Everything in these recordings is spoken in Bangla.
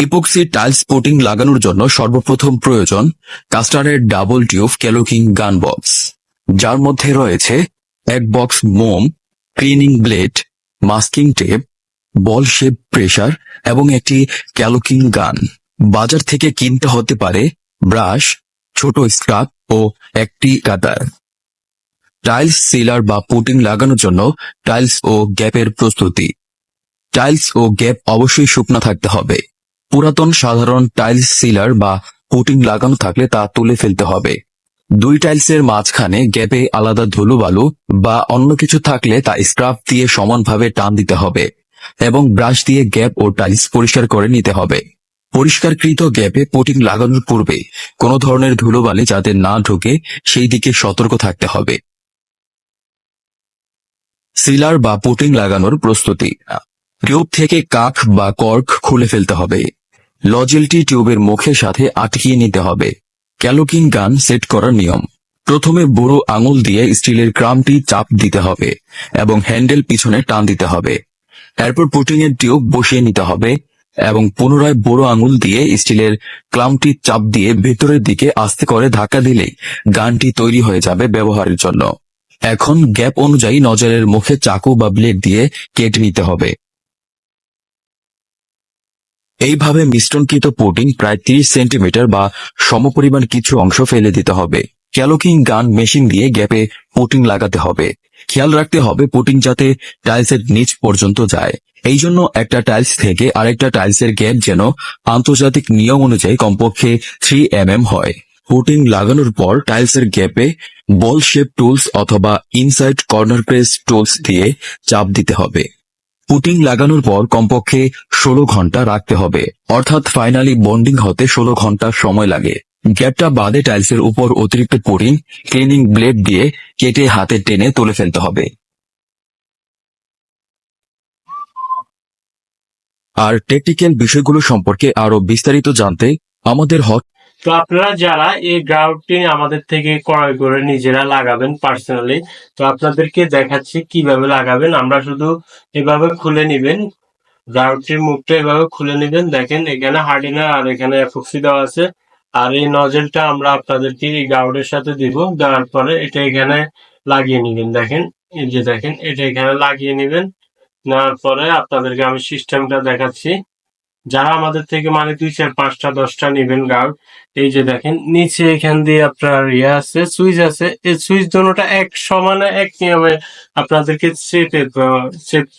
ইপক্সি টাইলস কোটিং লাগানোর জন্য সর্বপ্রথম প্রয়োজন কাস্টারের ডাবল টিউব ক্যালোকিং গান বক্স, যার মধ্যে রয়েছে এক বক্স মোম, ক্লিনিং ব্লেড, মাস্কিং টেপ, বল শেপ প্রেসার এবং একটি ক্যালোকিং গান। বাজার থেকে কিনতে হতে পারে ব্রাশ, ছোট স্ক্রাব ও একটি কাটার। টাইলস সিলার বা পুটিং লাগানোর জন্য টাইলস ও গ্যাপের প্রস্তুতি। টাইলস ও গ্যাপ অবশ্যই শুকনো থাকতে হবে। পুরাতন সাধারণ টাইলস সিলার বা পুটিং লাগানো থাকলে তা তুলে ফেলতে হবে। দুই টাইলসের মাঝখানে গ্যাপে আলাদা ধুলোবালু বা অন্য কিছু থাকলে তা স্ক্রাব দিয়ে সমানভাবে টান দিতে হবে এবং ব্রাশ দিয়ে গ্যাপ ও টাইলস পরিষ্কার করে নিতে হবে। পরিষ্কারকৃত গ্যাপে পুটিং লাগানোর পূর্বে কোনো ধরনের ধুলোবালি যাতে না ঢোকে সেই দিকে সতর্ক থাকতে হবে। সিলার বা পুটিং লাগানোর প্রস্তুতি। টিউব থেকে কাঠ বা কর্ক খুলে ফেলতে হবে। লজেলটি টিউবের মুখের সাথে আটকিয়ে নিতে হবে। ক্যালোকিং গান সেট করার নিয়ম: প্রথমে বুড়ো আঙুল দিয়ে স্টিলের ক্রামটি চাপ দিতে হবে এবং হ্যান্ডেল পিছনে টান দিতে হবে। এরপর পুটিং এর টিউব বসিয়ে নিতে হবে এবং পুনরায় বুড়ো আঙুল দিয়ে স্টিলের ক্লামটি চাপ দিয়ে ভেতরের দিকে আস্তে করে ধাক্কা দিলেই গানটি তৈরি হয়ে যাবে ব্যবহারের জন্য। এখন গ্যাপ অনুযায়ী নজরের মুখে চাকু বা ব্লেড দিয়ে কেটে নিতে হবে। এইভাবে মিশ্রণকৃত পুটিং প্রায় 30 সেন্টিমিটার বা সমপরিমাণ কিছু অংশ ফেলে দিতে হবে। ক্যালোকিং গান মেশিন দিয়ে গ্যাপে পুটিং লাগাতে হবে। খেয়াল রাখতে হবে পুটিং যাতে টাইলসের নিচ পর্যন্ত যায়। এই জন্য একটা টাইলস থেকে আরেকটা টাইলসের গ্যাপ যেন আন্তর্জাতিক নিয়ম অনুযায়ী কমপক্ষে 3 mm হয়। পুটিং লাগানোর পর টাইলসের গ্যাপে বল শেপ টুলস অথবা ইনসাইড কর্নার প্রেস টুলস দিয়ে চাপ দিতে হবে। পুটিং লাগানোর পর কমপক্ষে 16 ঘন্টা রাখতে হবে, অর্থাৎ ফাইনালি বন্ডিং হতে 16 ঘন্টা সময় লাগে। গ্যাপটা বাদে টাইলসের উপর অতিরিক্ত পুটিং ক্লিনিং ব্লেড দিয়ে কেটে হাতে টেনে তুলে ফেলতে হবে। আর টেকনিক্যাল বিষয়গুলো সম্পর্কে আরো বিস্তারিত জানতে আমাদের তো আপনারা যারা এই গ্রাউটটি আমাদের থেকে ক্রয় করে নিজেরা লাগাবেন পার্সোনালি, তো আপনাদেরকে দেখাচ্ছি কিভাবে লাগাবেন। আমরা শুধু এভাবে খুলে নিবেন, গ্রাউটটির মুখটা এভাবে খুলে নিবেন। দেখেন এখানে হার্ডিনার আর এখানে এপক্সি দেওয়া আছে। আর এই নজেলটা আমরা আপনাদেরকে এই গ্রাউটের সাথে দিব। দেওয়ার পরে এটা এখানে লাগিয়ে নিবেন। দেখেন এই যে দেখেন এটা এখানে লাগিয়ে নিবেন। নেওয়ার পরে আপনাদেরকে আমি সিস্টেমটা দেখাচ্ছি। যারা আমাদের থেকে মানে 2, 4, 5টা 10টা নিবেন গার্ড, এই যে দেখেন নিচে এখান দিয়ে আপনার আছে, সুইচ আছে। এই সুইচ দুটোটা এক সমানে এক নিয়মে আপনাদেরকে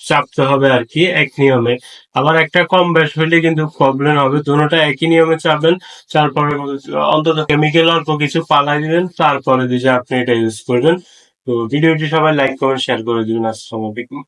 চাপতে হবে আর কি, এক নিয়মে। আবার একটা কম বেশ হইলে কিন্তু প্রবলেম হবে। দুটোটা একই নিয়মে চাপবেন। তারপরে অন্তত কেমিক্যাল অল্প কিছু পালাই দিবেন, তারপরে দিয়ে আপনি এটা ইউজ করবেন। তো ভিডিওটি সবাই লাইক কমেন্ট শেয়ার করে দিবেন। আসসালামু আলাইকুম।